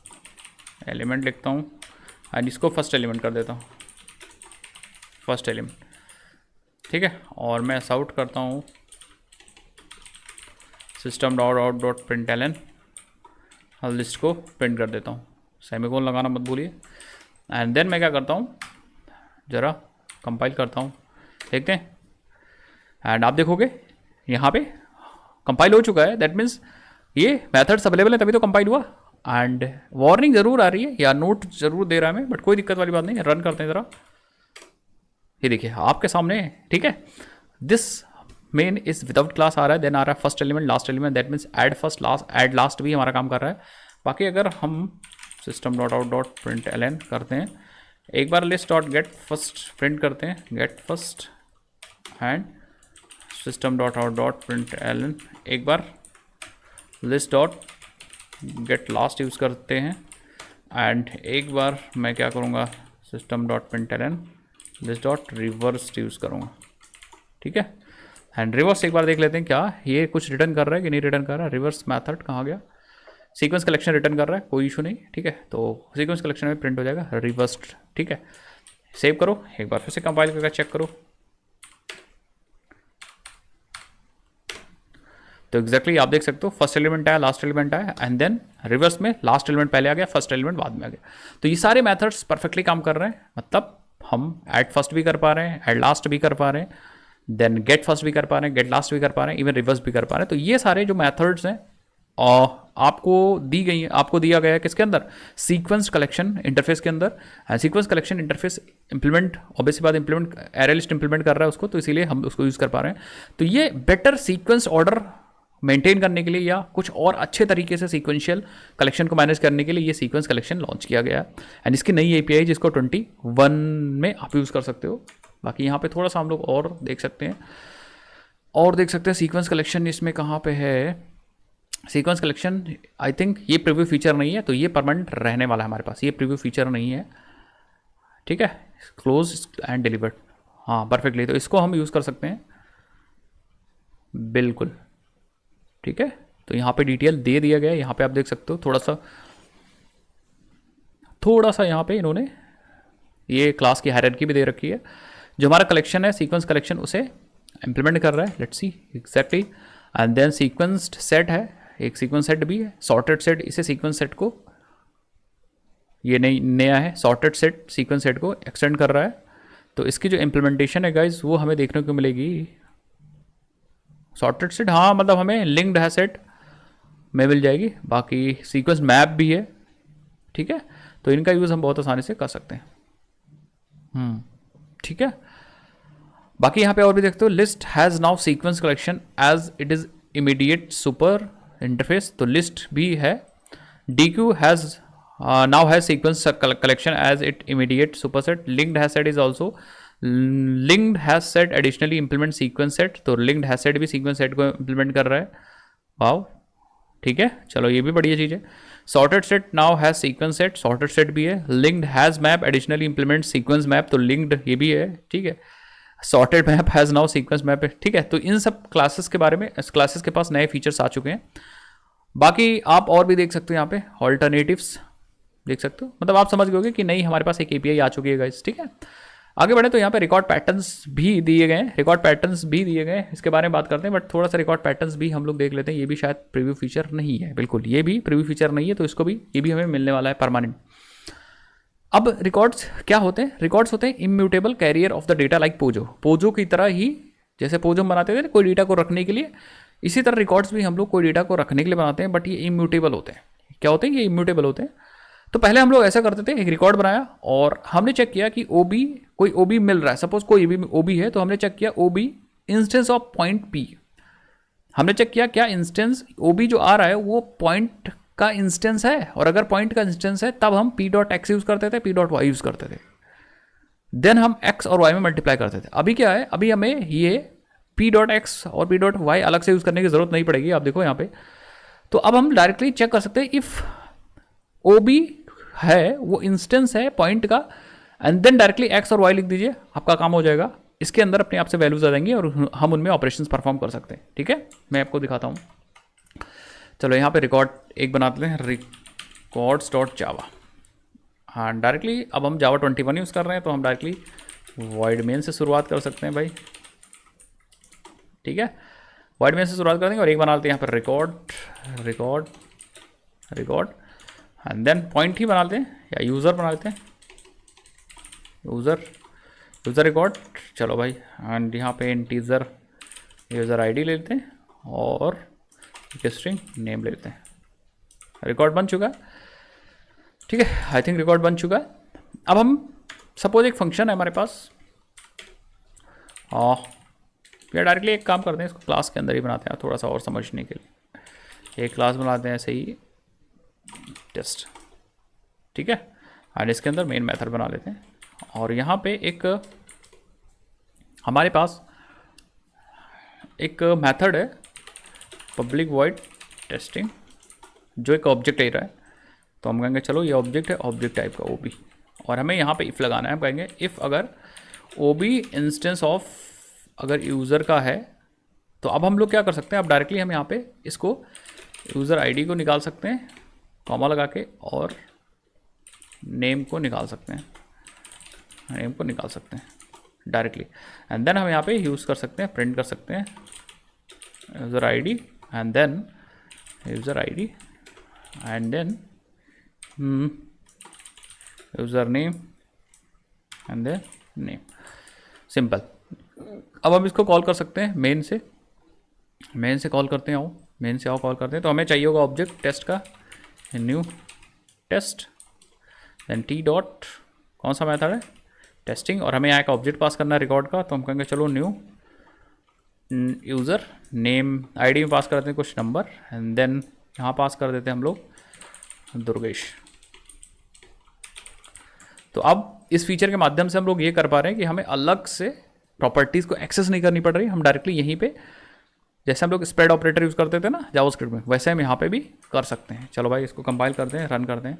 एलिमेंट लिखता हूँ एंड इसको फर्स्ट एलिमेंट कर देता हूँ, फर्स्ट एलिमेंट, ठीक है। और मैं साउट करता हूँ system dot out dot println, list को प्रिंट कर देता हूँ, सेमीकोलन लगाना मत भूलिए। एंड देन मैं क्या करता हूँ, ज़रा कंपाइल करता हूँ, देखते हैं। एंड आप देखोगे यहाँ पे कंपाइल हो चुका है, दैट मीन्स ये मेथड्स अवेलेबल है, तभी तो कंपाइल हुआ। एंड वार्निंग ज़रूर आ रही है या नोट ज़रूर दे रहा है मैं, बट कोई दिक्कत वाली बात नहीं है। रन करते हैं ज़रा, ये देखिए आपके सामने, ठीक है। This main is without class आ रहा है, देन आ रहा है first element, last element, that means add first, last, add last भी हमारा काम कर रहा है। बाकी अगर हम system dot out dot print L करते हैं, एक बार list dot get first print करते हैं, get first, and system dot out dot print L, एक बार list dot get last use करते हैं, एंड एक बार मैं क्या करूँगा, system dot print L list dot reverse use करूँगा, ठीक है। एंड रिवर्स एक बार देख लेते हैं क्या ये कुछ रिटर्न कर रहा है कि नहीं रिटर्न कर रहा है। रिवर्स मेथड कहाँ गया, सीक्वेंस कलेक्शन रिटर्न कर रहा है, कोई इशू नहीं, ठीक है। तो सीक्वेंस कलेक्शन में प्रिंट हो जाएगा रिवर्स्ड, ठीक है। सेव करो, एक बार फिर से कंपाइल करके चेक करो। तो एग्जैक्टली आप देख सकते हो फर्स्ट एलिमेंट आया, लास्ट एलिमेंट आया, एंड देन रिवर्स में लास्ट एलिमेंट पहले आ गया, फर्स्ट एलिमेंट बाद में आ गया। तो ये सारे मेथड्स परफेक्टली काम कर रहे हैं, मतलब हम ऐड फर्स्ट भी कर पा रहे हैं, ऐड लास्ट भी कर पा रहे हैं, देन गेट फर्स्ट भी कर पा रहे हैं, गेट लास्ट भी कर पा रहे हैं, इवन रिवर्स भी कर पा रहे हैं। तो ये सारे जो मेथड्स हैं आपको दी गई है, आपको दिया गया है किसके अंदर, सीक्वेंस कलेक्शन इंटरफेस के अंदर। Sequence collection interface implement, obviously बात इंप्लीमेंट एरे लिस्ट इंप्लीमेंट कर रहा है उसको, तो इसीलिए हम उसको यूज़ कर पा रहे हैं। तो ये बेटर सीक्वेंस ऑर्डर मेंटेन करने के लिए या कुछ और अच्छे तरीके से सीक्वेंशियल कलेक्शन को मैनेज करने के लिए ये सीक्वेंस कलेक्शन लॉन्च किया गया है। एंड इसकी नई एपीआई जिसको 21 में आप यूज़ कर सकते हो। बाकी यहाँ पे थोड़ा सा हम लोग और देख सकते हैं, सीक्वेंस कलेक्शन इसमें कहाँ पे है। सीक्वेंस कलेक्शन आई थिंक ये प्रीव्यू फीचर नहीं है, तो ये परमानेंट रहने वाला है हमारे पास, ये प्रीव्यू फीचर नहीं है, ठीक है। क्लोज एंड डिलीवर्ड, हाँ परफेक्टली, तो इसको हम यूज़ कर सकते हैं बिल्कुल। ठीक है, तो यहाँ पे डिटेल दे दिया गया है, यहाँ पे आप देख सकते हो थोड़ा सा यहाँ पे इन्होंने ये क्लास की हायरार्की भी दे रखी है। जो हमारा कलेक्शन है सीक्वेंस कलेक्शन उसे इंप्लीमेंट कर रहा है, let's see exactly. And then sequenced set है, एक सीक्वेंस सेट भी है, सॉर्टेड सेट, इसे सीक्वेंस सेट को, ये नई नया है, सॉर्टेड सेट सीक्वेंस सेट को एक्सटेंड कर रहा है। तो इसकी जो इम्प्लीमेंटेशन है गाइज वो हमें देखने को मिलेगी। सॉर्टेड सेट, हाँ मतलब हमें लिंक्ड है सेट में मिल जाएगी, बाकी सीक्वेंस मैप भी है। ठीक है, तो इनका यूज़ हम बहुत आसानी से कर सकते हैं। ठीक है, बाकी यहाँ पे और भी देखते हो, list has now sequence collection as it is immediate super interface, तो लिस्ट भी है। D Q has now has sequence collection as it immediate superset. Linked hash set is also linked hash set additionally implement sequence set, तो linked hash set भी sequence set को implement कर रहा है। Wow, ठीक है, चलो ये भी बढ़िया चीज़ है। Sorted set now has sequence set, sorted set भी है। Linked has map additionally implement sequence map, तो लिंक्ड ये भी है। ठीक है, sorted map has now sequence map है। ठीक है, तो इन सब क्लासेस के बारे में, इस क्लासेस के पास नए फीचर्स आ चुके हैं। बाकी आप और भी देख सकते हो यहाँ पे ऑल्टरनेटिव्स देख सकते हो, मतलब आप समझ गए कि नहीं हमारे पास एक एपीआई आ चुकी है गाइस। ठीक है, आगे बढ़े तो यहाँ पे रिकॉर्ड पैटर्न्स भी दिए गए हैं, रिकॉर्ड पैटर्न्स भी दिए गए हैं, इसके बारे में बात करते हैं। बट थोड़ा सा रिकॉर्ड पैटर्न्स भी हम लोग देख लेते हैं, ये भी शायद प्रीव्यू फीचर नहीं है, बिल्कुल ये भी प्रीव्यू फीचर नहीं है, तो इसको भी, ये भी हमें मिलने वाला है परमानेंट। अब रिकॉर्ड्स क्या होते हैं? रिकॉर्ड्स होते हैं immutable carrier of the data, like Pozzo, Pozzo की तरह ही, जैसे पोजो हम बनाते थे कोई डेटा को रखने के लिए, इसी तरह रिकॉर्ड्स भी हम लोग कोई डेटा को रखने के लिए बनाते हैं, बट ये इम्यूटेबल होते हैं। क्या होते हैं? ये इम्यूटेबल होते हैं। तो पहले हम लोग ऐसा करते थे, एक रिकॉर्ड बनाया और हमने चेक किया कि ओबी, कोई ओबी मिल रहा है, सपोज कोई भी ओबी है, तो हमने चेक किया ओबी इंस्टेंस ऑफ पॉइंट पी, हमने चेक किया क्या इंस्टेंस ओबी जो आ रहा है वो पॉइंट का इंस्टेंस है, और अगर पॉइंट का इंस्टेंस है तब हम पी डॉट एक्स यूज़ करते थे, पी डॉट वाई यूज़ करते थे, देन हम एक्स और वाई में मल्टीप्लाई करते थे। अभी क्या है, अभी हमें ये पी डॉट एक्स और पी डॉट वाई अलग से यूज़ करने की जरूरत नहीं पड़ेगी। आप देखो यहाँ पे, तो अब हम डायरेक्टली चेक कर सकते हैं इफ़ ओबी है वो इंस्टेंस है पॉइंट का, एंड देन डायरेक्टली एक्स और वाई लिख दीजिए, आपका काम हो जाएगा। इसके अंदर अपने आप से वैल्यूज आ जाएंगी और हम उनमें ऑपरेशंस परफॉर्म कर सकते हैं। ठीक है, मैं आपको दिखाता हूँ। चलो यहाँ पे रिकॉर्ड एक बनाते हैं, रिकॉर्ड्स डॉट जावा। हाँ, डायरेक्टली अब हम जावा 21 यूज़ कर रहे हैं, तो हम डायरेक्टली वॉइड मेन से शुरुआत कर सकते हैं भाई। ठीक है, वॉइड मेन से शुरुआत कर देंगे और एक बना लेते हैं यहाँ पर रिकॉर्ड एंड देन पॉइंट ही बना लेते हैं, या यूज़र बना लेते हैं, यूज़र रिकॉर्ड। चलो भाई, एंड यहाँ पे इंटीजर यूज़र आईडी ले लेते हैं और स्ट्रिंग नेम ले लेते हैं। रिकॉर्ड बन चुका है। ठीक है, आई थिंक रिकॉर्ड बन चुका है। अब हम सपोज एक फंक्शन है हमारे पास, या डायरेक्टली एक काम करते हैं, इसको क्लास के अंदर ही बनाते हैं थोड़ा सा और समझने के लिए। एक क्लास बनाते हैं ऐसे ही, टेस्ट। ठीक है, एंड इसके अंदर मेन मेथड बना लेते हैं, और यहाँ पे एक हमारे पास एक मेथड है पब्लिक वॉइड टेस्टिंग, जो एक ऑब्जेक्ट ले रहा है। तो हम कहेंगे चलो ये ऑब्जेक्ट है, ऑब्जेक्ट टाइप का ओबी, और हमें यहाँ पे इफ़ लगाना है। हम कहेंगे इफ़ अगर ओबी इंस्टेंस ऑफ अगर यूज़र का है, तो अब हम लोग क्या कर सकते हैं, अब डायरेक्टली हम यहाँ पे इसको यूज़र आईडी को निकाल सकते हैं कॉमा लगा के, और नेम को निकाल सकते हैं, डायरेक्टली। एंड देन हम यहाँ पे यूज़ कर सकते हैं, प्रिंट कर सकते हैं user ID and then user ID and then user name and then name, simple. अब हम इसको कॉल कर सकते हैं मेन से कॉल करते हैं, मेन से कॉल करते हैं। तो हमें चाहिए होगा ऑब्जेक्ट टेस्ट का, new test, then T dot कौन सा मेथड है, टेस्टिंग, और हमें यहाँ एक ऑब्जेक्ट पास करना है रिकॉर्ड का। तो हम कहेंगे चलो न्यू यूज़र नेम आईडी में पास कर देते हैं कुछ नंबर, एंड देन यहाँ पास कर देते हैं हम लोग दुर्गेश। तो अब इस फीचर के माध्यम से हम लोग ये कर पा रहे हैं कि हमें अलग से प्रॉपर्टीज़ को एक्सेस नहीं करनी पड़ रही, हम डायरेक्टली यहीं पे, जैसे हम लोग स्प्रेड ऑपरेटर यूज़ करते थे ना जावास्क्रिप्ट में, वैसे हम यहाँ पे भी कर सकते हैं। चलो भाई, इसको कंपाइल करते हैं, रन करते हैं।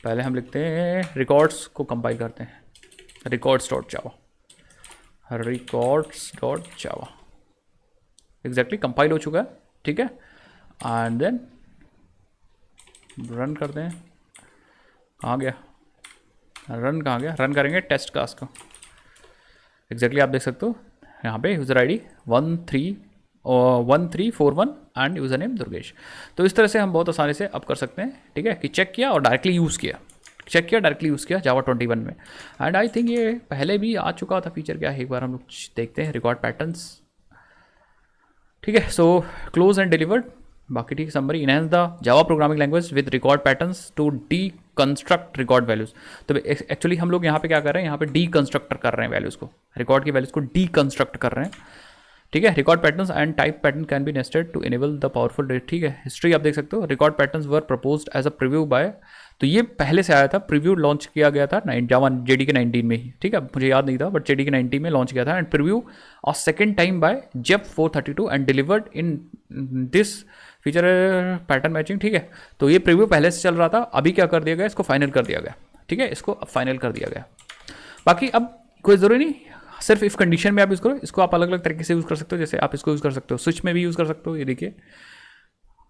पहले हम लिखते हैं रिकॉर्ड्स को कंपाइल करते हैं, रिकॉर्ड्स डॉट जावा, रिकॉर्ड्स डॉट जावा एग्जैक्टली कंपाइल हो चुका है, ठीक है। एंड देन रन करते हैं, कहाँ गया रन, कहाँ गया, रन करेंगे टेस्ट क्लास को। एग्जैक्टली आप देख सकते हो यहाँ पे user I D 1341 end user name Durgesh. तो इस तरह से हम बहुत आसानी से अब कर सकते हैं, ठीक है, कि चेक किया और डायरेक्टली यूज़ किया, चेक किया डायरेक्टली यूज़ किया जावा 21 में। एंड आई थिंक ये पहले भी आ चुका था फीचर, क्या है एक बार हम लोग देखते हैं, रिकॉर्ड पैटर्न्स, ठीक है। सो क्लोज एंड डिलीवर्ड, बाकी ठीक summary, enhance the Java programming language with record patterns to deconstruct record values. तो एक्चुअली हम लोग यहाँ पे क्या कर रहे हैं, यहाँ पे डी कंस्ट्रक्टर कर रहे हैं वैल्यूज़ को, रिकॉर्ड की वैल्यूज़ को डी कंस्ट्रक्ट कर रहे हैं, ठीक है। Record patterns and type pattern can be nested to enable the powerful rate, ठीक है। हिस्ट्री आप देख सकते हो, record patterns were proposed as a preview by, तो ये पहले से आया था, प्रीव्यू लॉन्च किया गया था जावा JDK 19 में ही, ठीक है, मुझे याद नहीं था बट JDK 19 में लॉन्च किया था। एंड प्रीव्यू और second time by JEP 432 and delivered in this feature pattern matching, ठीक है। तो ये प्रीव्यू पहले से चल रहा था, अभी क्या कर दिया गया, इसको फाइनल कर दिया गया, ठीक है, इसको अब फाइनल कर दिया गया। बाकी अब कोई ज़रूरी नहीं सिर्फ इफ कंडीशन में आप यूज़ करो, इसको आप अलग अलग तरीके से यूज़ कर सकते हो, जैसे आप इसको यूज़ कर सकते हो स्विच में भी यूज़ कर सकते हो। ये देखिए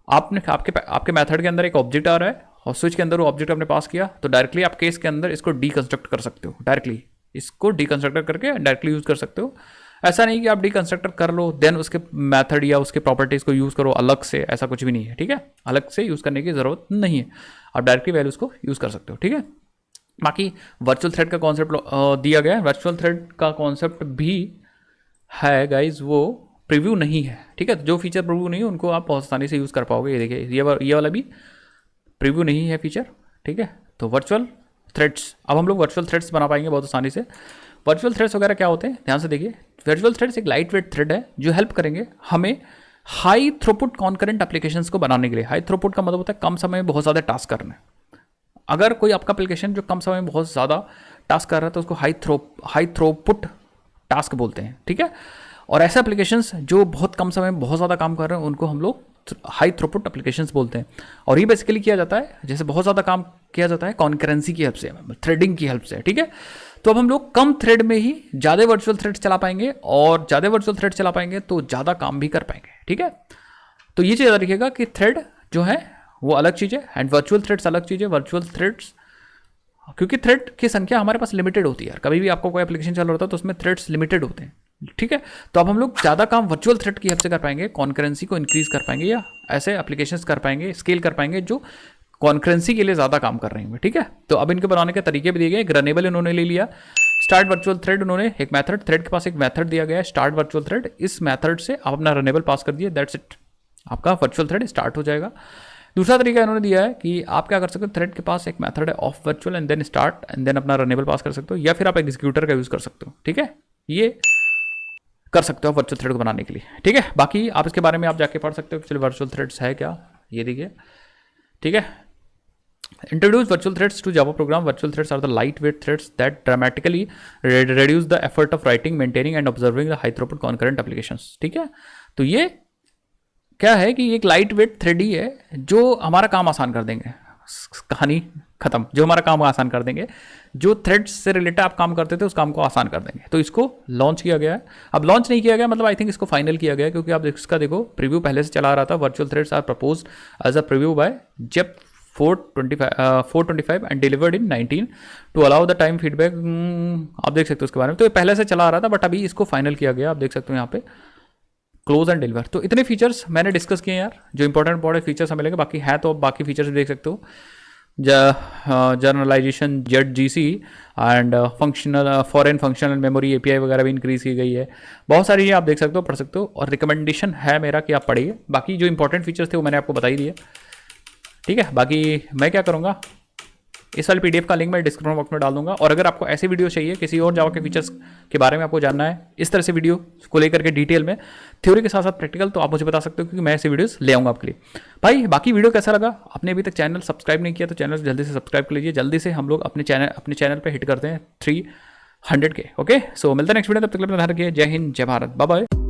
आपने आपके मेथड के अंदर एक ऑब्जेक्ट आ रहा है और स्विच के अंदर वो ऑब्जेक्ट आपने पास किया, तो डायरेक्टली आप केस के अंदर इसको डीकंस्ट्रक्ट कर सकते हो, डायरेक्टली इसको डीकंस्ट्रक्ट करके डायरेक्टली यूज़ कर सकते हो। ऐसा नहीं कि आप डीकंस्ट्रक्टर कर लो देन उसके मेथड या उसके प्रॉपर्टीज़ को यूज़ करो अलग से, ऐसा कुछ भी नहीं है, ठीक है। अलग से यूज़ करने की ज़रूरत नहीं है, आप डायरेक्टली वैल्यूज़ को यूज़ कर सकते हो, ठीक है। बाकी वर्चुअल थ्रेड का कॉन्सेप्ट दिया गया है, वर्चुअल थ्रेड का कॉन्सेप्ट भी है गाइज, वो प्रीव्यू नहीं है, ठीक है। जो फीचर प्रीव्यू नहीं है उनको आप बहुत आसानी से यूज़ कर पाओगे। ये देखिए ये वाला भी प्रीव्यू नहीं है फीचर, ठीक है। तो वर्चुअल थ्रेड्स, अब हम लोग वर्चुअल थ्रेड्स बना पाएंगे बहुत आसानी से। वर्चुअल थ्रेड्स वगैरह क्या होते हैं, ध्यान से देखिए। वर्चुअल थ्रेड्स एक लाइट वेट थ्रेड है जो हेल्प करेंगे हमें हाई थ्रूपुट कॉन्करेंट एप्लीकेशंस को बनाने के लिए। हाई थ्रूपुट का मतलब होता है कम समय में बहुत ज़्यादा टास्क करना है। अगर कोई आपका एप्लीकेशन जो कम समय में बहुत ज़्यादा टास्क कर रहा है तो उसको हाई थ्रूपुट टास्क बोलते हैं, ठीक है। और ऐसे एप्लीकेशंस जो बहुत कम समय में बहुत ज़्यादा काम कर रहे हैं उनको हम लोग हाई थ्रूपुट एप्लीकेशंस बोलते हैं। और ये बेसिकली किया जाता है, जैसे बहुत ज़्यादा काम किया जाता है कॉन्करेंसी की हेल्प से, थ्रेडिंग की हेल्प से, ठीक है। तो अब हम लोग कम थ्रेड में ही ज़्यादा वर्चुअल थ्रेड चला पाएंगे, और ज़्यादा वर्चुअल थ्रेड चला पाएंगे तो ज़्यादा काम भी कर पाएंगे, ठीक है। तो ये चीज़ याद रखिएगा कि थ्रेड जो है वो अलग चीज़ है एंड वर्चुअल थ्रेड्स अलग चीज़ है। वर्चुअल थ्रेड्स क्योंकि थ्रेड की संख्या हमारे पास लिमिटेड होती है, कभी भी आपको कोई एप्लीकेशन चल रहा होता है तो उसमें थ्रेड्स लिमिटेड होते हैं, ठीक है। तो अब हम लोग ज़्यादा काम वर्चुअल थ्रेड की हेल्प से कर पाएंगे, कॉन्करेंसी को इंक्रीज कर पाएंगे या ऐसे एप्लीकेशंस कर पाएंगे, स्केल कर पाएंगे जो कॉन्करेंसी के लिए ज़्यादा काम कर रहे हैं, ठीक है। तो अब इनके बनाने के तरीके भी दिए गए। एक रनेबल इन्होंने ले लिया, स्टार्ट वर्चुअल थ्रेड उन्होंने एक मेथड, थ्रेड के पास एक मेथड दिया गया है स्टार्ट वर्चुअल थ्रेड, इस मेथड से आप अपना रनेबल पास कर दिए, दैट्स इट, आपका वर्चुअल थ्रेड स्टार्ट हो जाएगा। दूसरा तरीका इन्होंने दिया है कि आप क्या कर सकते हो, थ्रेड के पास एक मेथड है of virtual and then start and then अपना रनेबल पास कर सकते हो, या फिर आप एग्जीक्यूटर का यूज़ कर सकते हो, ठीक है। ये कर सकते हो वर्चुअल थ्रेड को बनाने के लिए, ठीक है। बाकी आप इसके बारे में आप जाके पढ़ सकते हो एक्चुअली वर्चुअल थ्रेड्स है क्या, ये देखिए, ठीक है। Introduce virtual threads to Java program. Virtual threads are the lightweight threads that dramatically reduce the effort of writing, maintaining and observing the high throughput concurrent applications. ठीक है, तो ये क्या है कि एक लाइट वेट थ्रेड ही है जो हमारा काम आसान कर देंगे। कहानी खत्म, जो हमारा काम आसान कर देंगे, जो थ्रेड्स से रिलेटेड आप काम करते थे उस काम को आसान कर देंगे। तो इसको लॉन्च किया गया है। अब लॉन्च नहीं किया गया मतलब आई थिंक इसको फाइनल किया गया है, क्योंकि आप इसका देखो प्रीव्यू पहले से चला रहा था। Virtual threads are proposed as a preview by JEP 425 and delivered in 19 to allow the time feedback. आप देख सकते हो उसके बारे में, तो ये पहले से चला आ रहा था बट अभी इसको फाइनल किया गया। आप देख सकते हो यहाँ पे क्लोज एंड डिलीवर। तो इतने फीचर्स मैंने डिस्कस किए यार, जो इंपॉर्टेंट फीचर्स हमें लगे। बाकी है तो बाकी फीचर्स देख सकते हो, journalisation ZGC and functional foreign functional mammary API वगैरह भी इंक्रीज की गई है। बहुत सारी ये आप देख सकते हो, पढ़ सकते हो, और रिकमेंडेशन है मेरा कि आप पढ़िए। बाकी जो इंपॉर्टेंट फीचर्स थे वो मैंने आपको बता ही दिए, ठीक है। बाकी मैं क्या करूँगा, इस वाले PDF का लिंक मैं डिस्क्रिप्शन बॉक्स में डाल दूंगा। और अगर आपको ऐसे वीडियो चाहिए किसी और जावा के फीचर्स के बारे में आपको जानना है, इस तरह से वीडियो को लेकर के डिटेल में, थ्योरी के साथ साथ प्रैक्टिकल, तो आप मुझे बता सकते हो, क्योंकि मैं ऐसे वीडियोस ले आऊँगा आपके लिए। भाई बाकी वीडियो कैसा लगा, आपने अभी तक चैनल सब्सक्राइब नहीं किया तो चैनल जल्दी से सब्सक्राइब कर लीजिए। जल्दी से हम लोग अपने चैनल पर हिट करते हैं 300 के। ओके, सो मिलते हैं नेक्स्ट वीडियो, तब तक के लिए ध्यान रखिए। जय हिंद, जय भारत, बाय बाय।